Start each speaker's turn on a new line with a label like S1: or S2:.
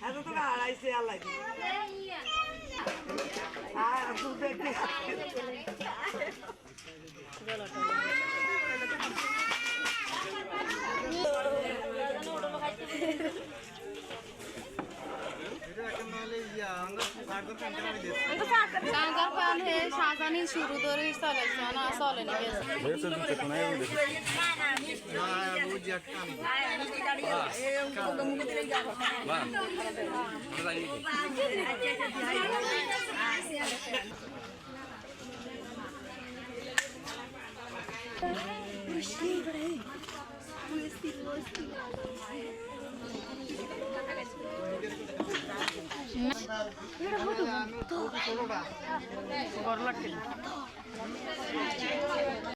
S1: এত তো আড়াইছে আল্লাহ আর তুই দেখবি
S2: सांगार पान हे शाजानी सुरू दोरी चालायचं ना चालले नाही
S1: বড় লাগছে